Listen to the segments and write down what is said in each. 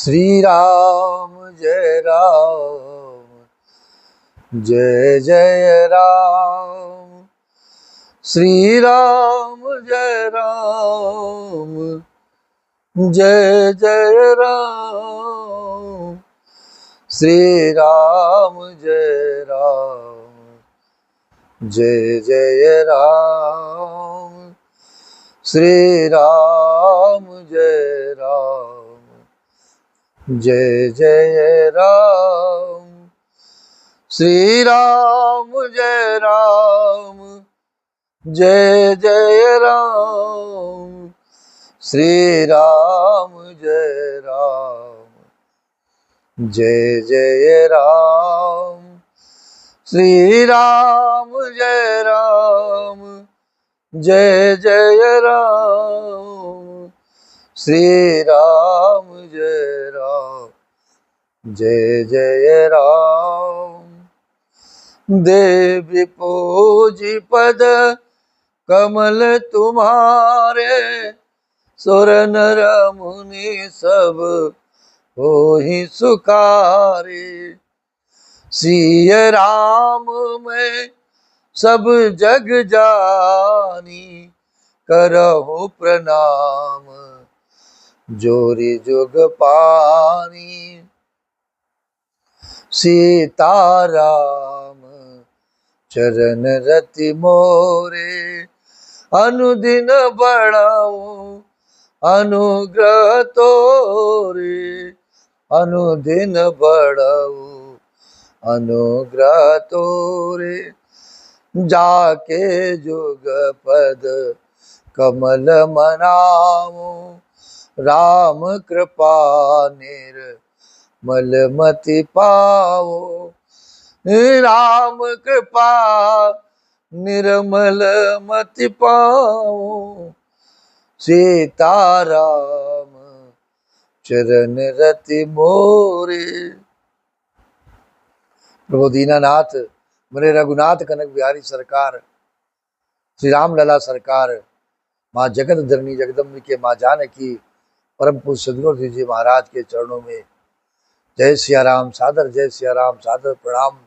श्री राम जय राम जय जय राम। श्री राम जय राम जय जय राम। श्री राम जय राम जय जय राम। श्री राम जय राम जय जय राम। श्री राम जय राम जय जय राम। श्री राम जय राम जय जय राम। श्री राम जय राम जय जय राम। श्री राम जय राम जय जय राम। देवी पूजी पद कमल तुम्हारे, सुर नर मुनि सब होहि सुखारे। सिय राम में सब जग जानी, करहु प्रणाम जोरी जुग पानी। सीताराम चरण रति मोरे, अनुदिन बढ़ाऊं अनुग्रह तोरे। अनुदिन बढ़ाऊं अनुग्रह तोरे। जाके जुग पद कमल मनाऊं, राम कृपा निर्मल मति पाओ। राम कृपा निर्मल मति पाओ। सीताराम चरण रति मोरे। प्रभु दीनानाथ मेरे रघुनाथ कनक बिहारी सरकार, श्री राम लला सरकार, माँ जगत धरणी जगदम्बिके माँ जानकी परम पूज्य सदगुरु जी महाराज के चरणों में जय सिया राम सादर, जय सिया राम सादर प्रणाम।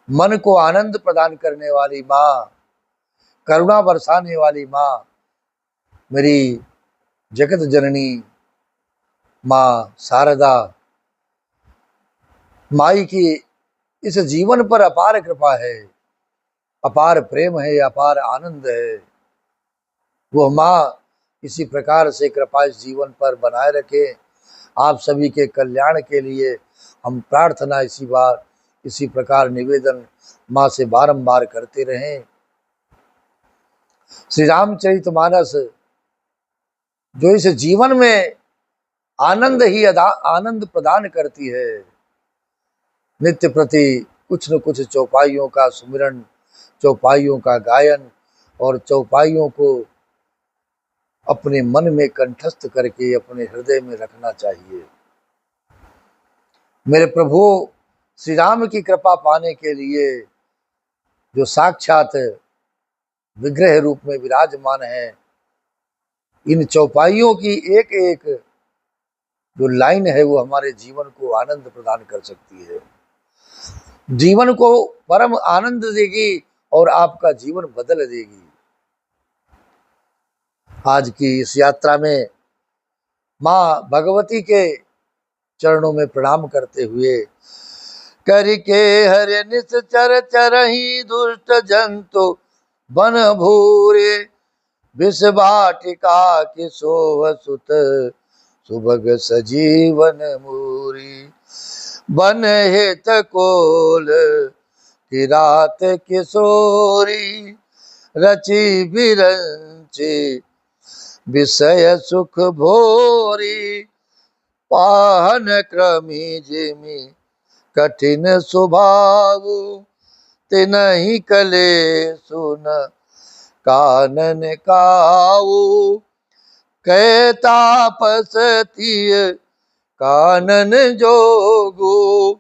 मन को आनंद प्रदान करने वाली माँ, करुणा बरसाने वाली माँ, मेरी जगत जननी माँ शारदा माई की इस जीवन पर अपार कृपा है, अपार प्रेम है, अपार आनंद है। वो माँ इसी प्रकार से कृपा इस जीवन पर बनाए रखे। आप सभी के कल्याण के लिए हम प्रार्थना इसी प्रकार निवेदन माँ से बारंबार करते रहें। श्री रामचरितमानस जो इस जीवन में आनंद ही आनंद प्रदान करती है, नित्य प्रति कुछ न कुछ चौपाइयों का सुमिरन, चौपाइयों का गायन और चौपाइयों को अपने मन में कंठस्थ करके अपने हृदय में रखना चाहिए। मेरे प्रभु श्री राम की कृपा पाने के लिए जो साक्षात विग्रह रूप में विराजमान है, इन चौपाइयों की एक एक जो लाइन है वो हमारे जीवन को आनंद प्रदान कर सकती है, जीवन को परम आनंद देगी और आपका जीवन बदल देगी। आज की इस यात्रा में माँ भगवती के चरणों में प्रणाम करते हुए, करके हरे निश्चर चरही दुष्ट जंतु बन भूरे। विष वाटिका की सोह सुत सुभग सजीवन मूरी। बन हेत कोल की रात किशोरी, रची बिरंची विषय सुख भोरी। पाहन क्रमी जिमि कठिन स्वभाव, तिनहि कले सुन कानन काऊ। कै तापस तिय कानन जोगु,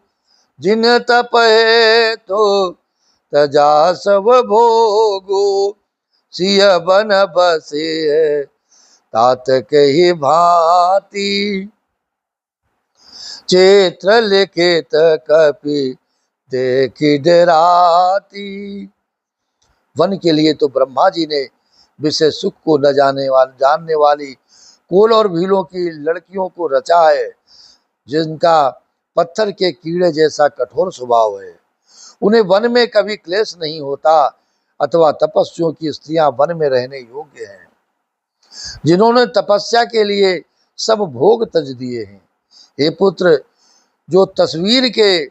जिन तपहे तो तजा सब भोगु। सिय बन बसे तात कही भांति, चेत्र लिखित कपि देखी डराती। वन के लिए तो ब्रह्मा जी ने विषय सुख को न जानने वाली कोल और भीलों की लड़कियों को रचा है, जिनका पत्थर के कीड़े जैसा कठोर स्वभाव है। उन्हें वन में कभी क्लेश नहीं होता, अथवा तपस्वियों की स्त्रियां वन में रहने योग्य हैं, जिन्होंने तपस्या के लिए सब भोग तज दिए हैं। हे पुत्र, जो तस्वीर के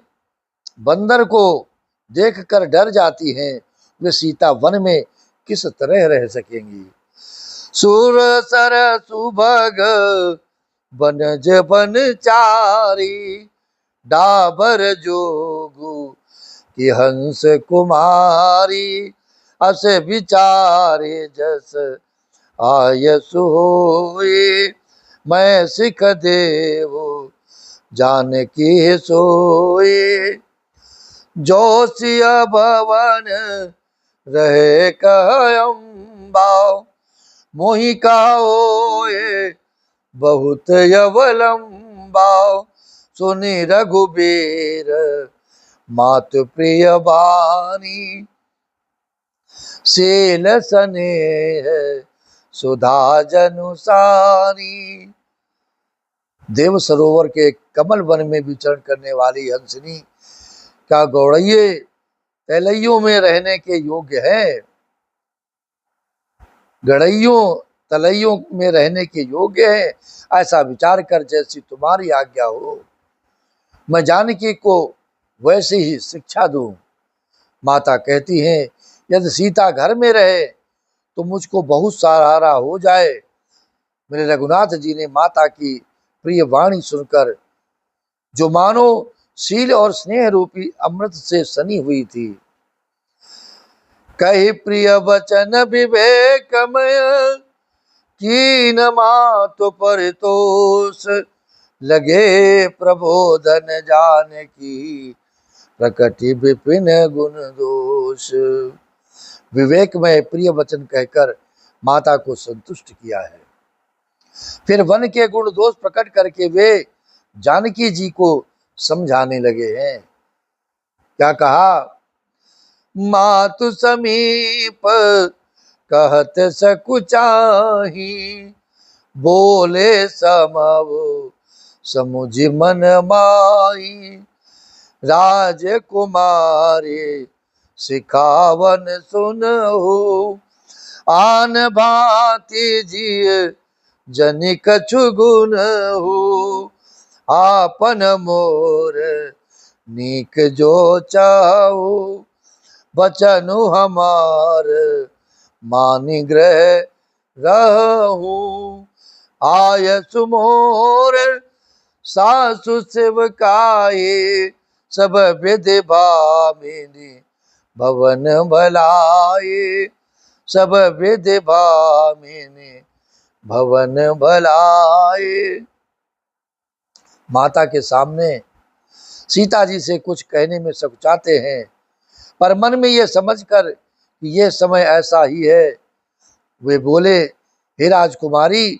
बंदर को देखकर डर जाती हैं, वे सीता वन में किस तरह रह सकेंगी। सुर सर सुभग बनज बनचारी, डाबर जोगु कि हंस कुमारी। अस विचारे जस आयस होए, मैं सिख देव जानकी सोए। जो सिय भवन रहे कहम्बा, मोहि कहोए बहुत यवलंबा। सुनि रघुबीर मातु प्रिय बानी, सेल स्नेह सुधा जनुसानी। देव सरोवर के कमल वन में विचरण करने वाली हंसनी का गौड़ैये तलैयों में रहने के योग्य है, गड़ैयों तलैयों में रहने के योग्य है। ऐसा विचार कर जैसी तुम्हारी आज्ञा हो, मैं जानकी को वैसे ही शिक्षा दूं। माता कहती हैं, यदि सीता घर में रहे तो मुझको बहुत सहारा हो जाए। मेरे रघुनाथ जी ने माता की प्रिय वाणी सुनकर, जो मानो शील और स्नेह रूपी अमृत से सनी हुई थी, कही प्रिय वचन विवेकमय, कीन मातु परितोष। लगे प्रबोधन जानकी, प्रकटि विपिन गुण दोष। विवेक में प्रिय वचन कहकर माता को संतुष्ट किया है। फिर वन के गुण दोष प्रकट करके वे जानकी जी को समझाने लगे हैं। क्या कहा? मातु समीप कहत सकुचाही, बोले समव समुझ मन माही। राजकुमारी सिखावन सुनहु, आन भांति जिय जनि कछु गुनहु। आपन मोर नीक जो चाहु, बचनु हमार मानि ग्रह रहूं। आयसु मोर सासु सेवकाये, सब विधि भामिनी भवन भलाए। सब विधि भामिनी भवन भलाए। माता के सामने सीता जी से कुछ कहने में सकुचाते हैं, पर मन में ये समझकर कि ये समय ऐसा ही है, वे बोले, हे राजकुमारी,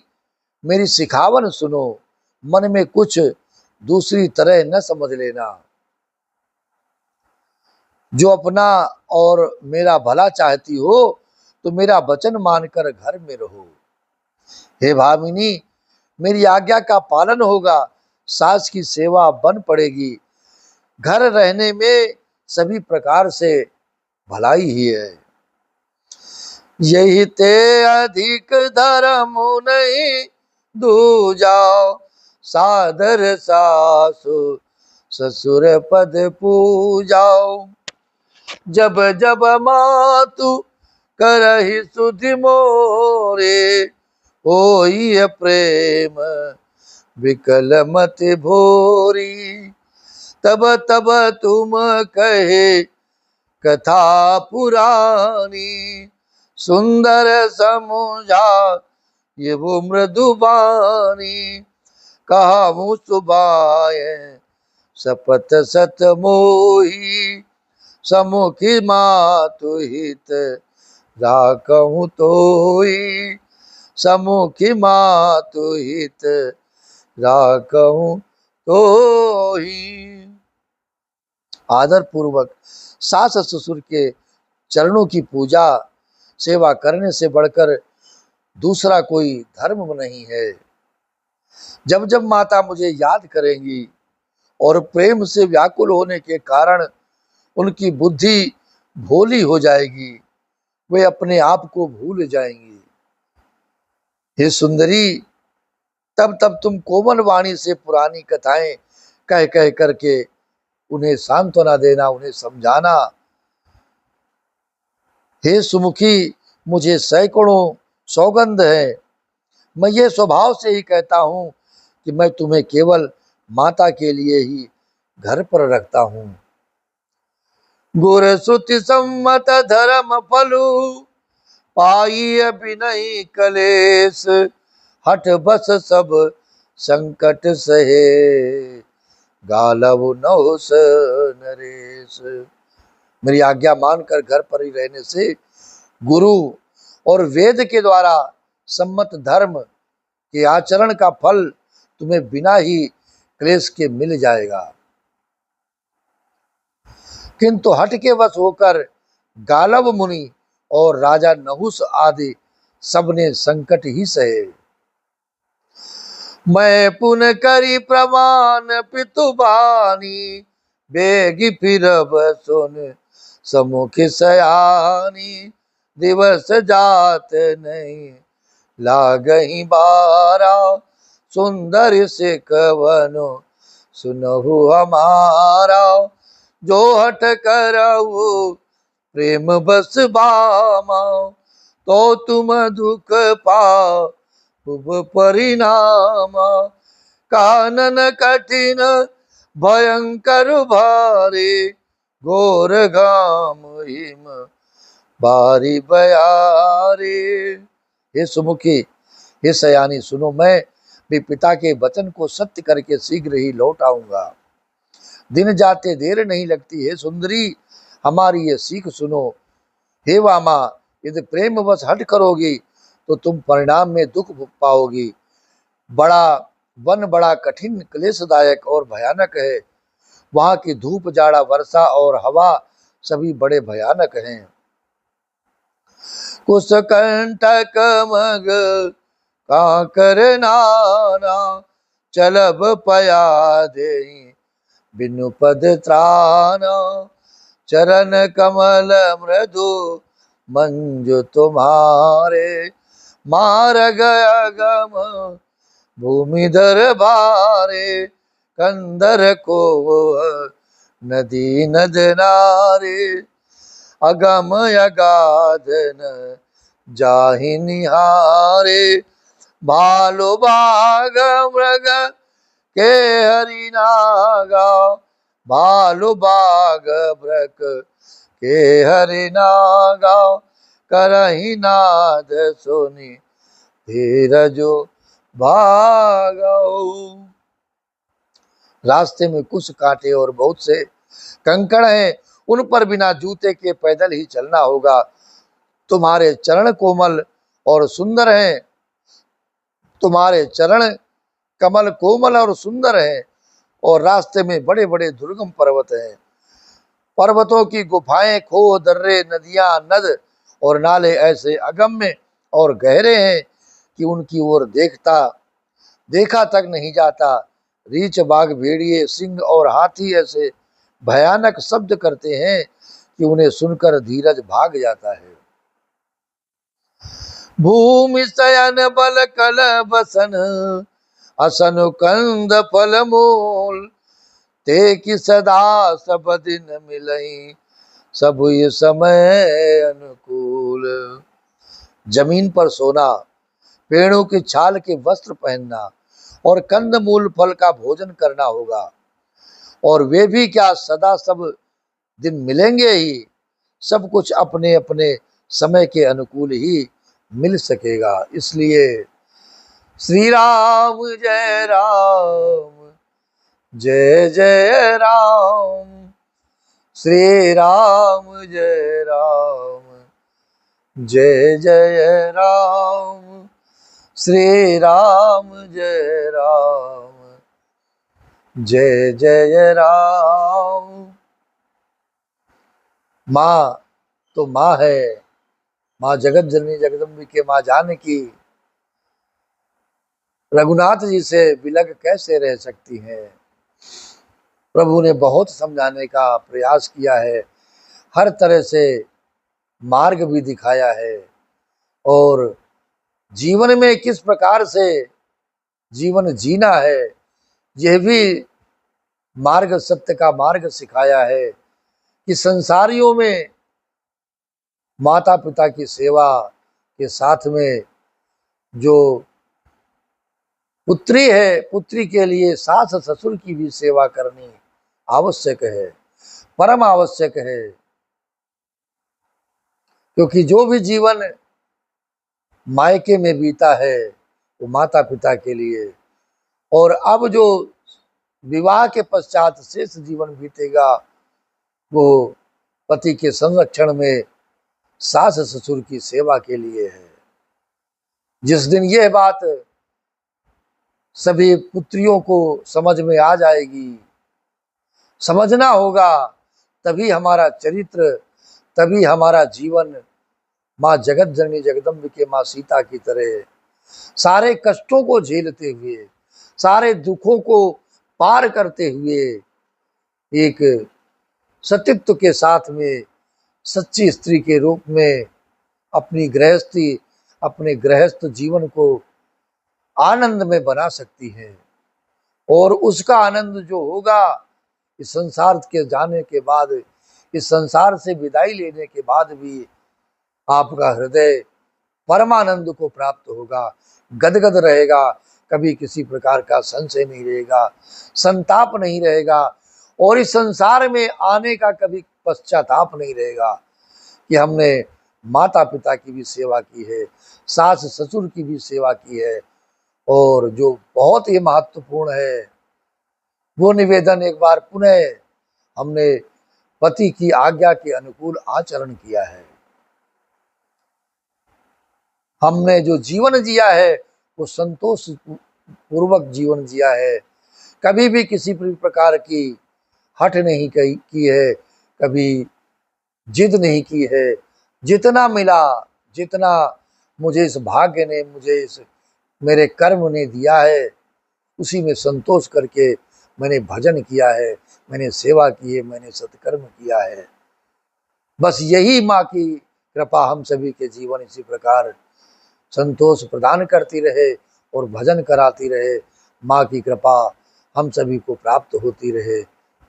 मेरी सिखावन सुनो, मन में कुछ दूसरी तरह न समझ लेना। जो अपना और मेरा भला चाहती हो तो मेरा वचन मानकर घर में रहो। हे भामिनी, मेरी आज्ञा का पालन होगा, सास की सेवा बन पड़ेगी। घर रहने में सभी प्रकार से भलाई ही है। यही ते अधिक धर्म नहीं दूजाओ, सादर सासु ससुर पद पूजाओ। जब जब मातु करहि सुधि मोरे, होई प्रेम विकल मति भोरी। तब तब तुम कहे कथा पुरानी, सुंदर समुझा ये वो मृदुबानी। कहा सुबाय सपत सत मोही, समुखी मातु हित राखहु तोई। समुखी मातु हित राखहु तो ही। आदर पूर्वक सास ससुर के चरणों की पूजा सेवा करने से बढ़कर दूसरा कोई धर्म नहीं है। जब जब माता मुझे याद करेंगी और प्रेम से व्याकुल होने के कारण उनकी बुद्धि भोली हो जाएगी, वे अपने आप को भूल जाएंगी। हे सुंदरी, तब तब तुम कोमल वाणी से पुरानी कथाएं कह कह करके उन्हें सांत्वना देना, उन्हें समझाना। हे सुमुखी, मुझे सैकड़ों सौगंध है, मैं ये स्वभाव से ही कहता हूं कि मैं तुम्हें केवल माता के लिए ही घर पर रखता हूं। गुर सुति सम्मत धर्म फलु, पाई अभी नहीं कलेश, हठ बस सब संकट सहे, गालव नहुस नरेश। मेरी आज्ञा मानकर घर पर ही रहने से गुरु और वेद के द्वारा सम्मत धर्म के आचरण का फल तुम्हें बिना ही क्लेश के मिल जाएगा। किंतु हट के वश होकर गालव मुनि और राजा नहुस आदि सबने संकट ही सहे। मैं पुन करी प्रमाण पितु बानी, बेगी फिरब सुन समुख सयानी, दिवस जात नहीं लागही बारा, सुंदर से कवनो सुनहु हमारा, जो हठ करऊ प्रेम बस बामा, तो तुम दुख पाओ परिणाम, कानन कठिन भयंकर भारे, घोर घाम हिम बारी बयारे। हे सुमुखी, हे सयानी, सुनो, मैं भी पिता के वचन को सत्य करके शीघ्र ही लौट आऊंगा। दिन जाते देर नहीं लगती। हे सुंदरी, हमारी ये सीख सुनो। हे वामा, यदि प्रेम वश हट करोगी तो तुम परिणाम में दुख पाओगी। बड़ा कठिन क्लेशदायक और भयानक है। वहां की धूप, जाड़ा, वर्षा और हवा सभी बड़े भयानक हैं। कुश कंटक मग काकर नाना, चलब पया दे बिनु पद त्राना, चरण कमल मृदु मंजु तुम्हारे, मार्ग अगम भूमिधर भारे, कंदर को नदी नद नारे, अगम अगाध न जाहि निहारे, भालु बाग मृग के हरि नागा, भालु बाग मृग के हरि नागा, करहि नाद सुनि धीरजो भागो। रास्ते में कुछ कांटे और बहुत से कंकड़ हैं, उन पर बिना जूते के पैदल ही चलना होगा। तुम्हारे चरण कोमल और सुंदर हैं, तुम्हारे चरण कमल कोमल और सुंदर हैं, और रास्ते में बड़े बड़े दुर्गम पर्वत हैं। पर्वतों की गुफाएं, खो, दर्रे, नदियां, नद और नाले ऐसे अगम्य और गहरे हैं कि उनकी ओर देखा तक नहीं जाता। रीछ, बाघ, भेड़िए, सिंह और हाथी ऐसे भयानक शब्द करते हैं कि उन्हें सुनकर धीरज भाग जाता है। भूमि शयन बल कल बसन, असन कंद फल मूल, ते कि सदा सब दिन मिलई, सब ये समय अनुकूल। जमीन पर सोना, पेड़ों की छाल के वस्त्र पहनना और कंद मूल फल का भोजन करना होगा, और वे भी क्या सदा सब दिन मिलेंगे ही। सब कुछ अपने अपने समय के अनुकूल ही मिल सकेगा। इसलिए श्री राम जय राम, जय जय राम, श्री राम जय राम, जय जय राम, श्री राम जय राम, जय जय राम। माँ तो माँ है, माँ जगत जननी जगदम्बिके माँ जानकी रघुनाथ जी से बिलग कैसे रह सकती हैं। प्रभु ने बहुत समझाने का प्रयास किया है, हर तरह से मार्ग भी दिखाया है और जीवन में किस प्रकार से जीवन जीना है यह भी मार्ग, सत्य का मार्ग सिखाया है कि संसारियों में माता पिता की सेवा के साथ में जो पुत्री है, पुत्री के लिए सास ससुर की भी सेवा करनी आवश्यक है, परम आवश्यक है। क्योंकि जो भी जीवन मायके में बीता है वो माता पिता के लिए, और अब जो विवाह के पश्चात शेष जीवन बीतेगा वो पति के संरक्षण में सास ससुर की सेवा के लिए है। जिस दिन यह बात सभी पुत्रियों को समझ में आ जाएगी, समझना होगा, तभी हमारा चरित्र, तभी हमारा जीवन माँ जगत जननी जगदम्बिके माँ सीता की तरह सारे कष्टों को झेलते हुए, सारे दुखों को पार करते हुए एक सतीत्व के साथ में सच्ची स्त्री के रूप में अपनी गृहस्थी, अपने गृहस्थ जीवन को आनंद में बना सकती है। और उसका आनंद जो होगा इस संसार के जाने के बाद, इस संसार से विदाई लेने के बाद भी आपका हृदय परमानंद को प्राप्त होगा, गदगद रहेगा, कभी किसी प्रकार का संशय नहीं रहेगा, संताप नहीं रहेगा, और इस संसार में आने का कभी पश्चाताप नहीं रहेगा कि हमने माता पिता की भी सेवा की है, सास ससुर की भी सेवा की है। और जो बहुत ही महत्वपूर्ण है वो निवेदन एक बार पुनः, हमने पति की आज्ञा के अनुकूल आचरण किया है, हमने जो जीवन जिया है वो संतोष पूर्वक जीवन जिया है, कभी भी किसी प्रकार की हट नहीं की है, कभी जिद नहीं की है। जितना मिला, जितना मुझे इस भाग्य ने, मुझे इस मेरे कर्म ने दिया है, उसी में संतोष करके मैंने भजन किया है, मैंने सेवा की है, मैंने सत्कर्म किया है। बस यही माँ की कृपा हम सभी के जीवन इसी प्रकार संतोष प्रदान करती रहे और भजन कराती रहे। माँ की कृपा हम सभी को प्राप्त होती रहे।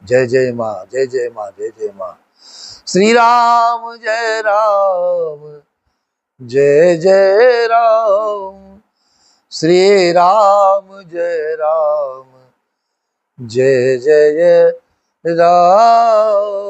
जय जय माँ, जय जय माँ, जय जय माँ। श्री राम जय राम, जय जय राम। श्री राम जय राम, जय जय राम।